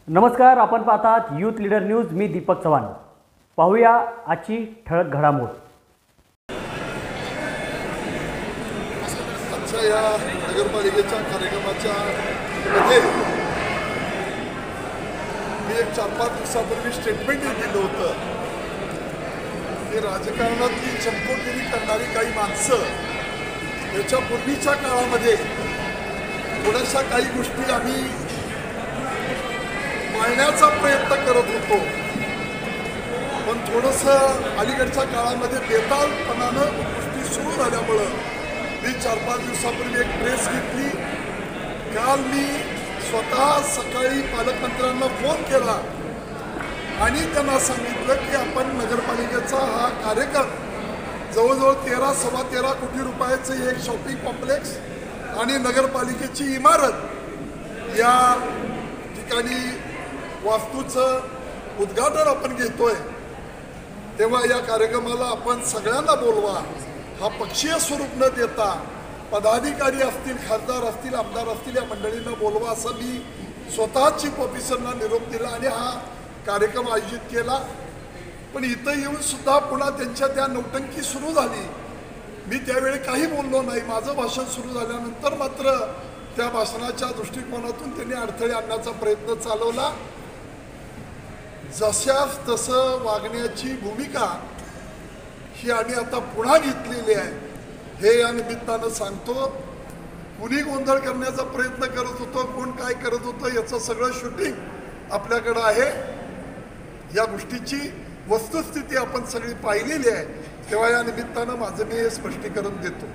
नमस्कार, आपण पाहतात यूथ लीडर न्यूज. मी दीपक चव्हाण. पाहूया आजची ठळक घडामोड. आजच्या या नगरपालिकेच्या कार्यक्रमाच्या मध्ये मी एक 4-5 दिवसापूर्वी स्टेटमेंटही दिलं होतं की राजकारणातली चमकोगिरी करणारी काही माणसं याच्या पूर्वीच्या काळामध्ये थोड्याशा काही गोष्टी आम्ही पाळण्याचा प्रयत्न करत होतो, पण थोडंसं अलीकडच्या काळामध्ये बेतालपणानं गोष्टी सुरू झाल्यामुळं मी 4-5 दिवसापूर्वी एक प्रेस घेतली. काल मी स्वतः सकाळी पालकमंत्र्यांना फोन केला आणि त्यांना सांगितलं की आपण नगरपालिकेचा हा कार्यक्रम जवळजवळ 13-13.25 कोटी रुपयाचं एक शॉपिंग कॉम्प्लेक्स आणि नगरपालिकेची इमारत या ठिकाणी वास्तूचं उद्घाटन आपण घेतोय, तेव्हा या कार्यक्रमाला आपण सगळ्यांना बोलवा. हा पक्षीय स्वरूप न देता पदाधिकारी असतील, खासदार असतील, आमदार असतील, या मंडळींना बोलवा असं मी स्वतः चीफ ऑफिसरना निरोप दिला आणि हा कार्यक्रम आयोजित केला. पण इथं येऊन सुद्धा पुन्हा त्यांच्या त्या नौटंकी सुरू झाली. मी त्यावेळी काही बोललो नाही. माझं भाषण सुरू झाल्यानंतर मात्र त्या भाषणाच्या दृष्टिकोनातून त्यांनी अडथळे आणण्याचा प्रयत्न चालवला. जशास तसं वागण्याची भूमिका ही आम्ही आता पुन्हा घेतलेली आहे. हे या निमित्तानं सांगतो. कुणी गोंधळ करण्याचा प्रयत्न करत होतं, कोण काय करत होतं, याचं सगळं शूटिंग आपल्याकडं आहे. या गोष्टीची वस्तुस्थिती आपण सगळी पाहिलेली आहे. तेव्हा या निमित्तानं माझं मी हे स्पष्टीकरण देतो.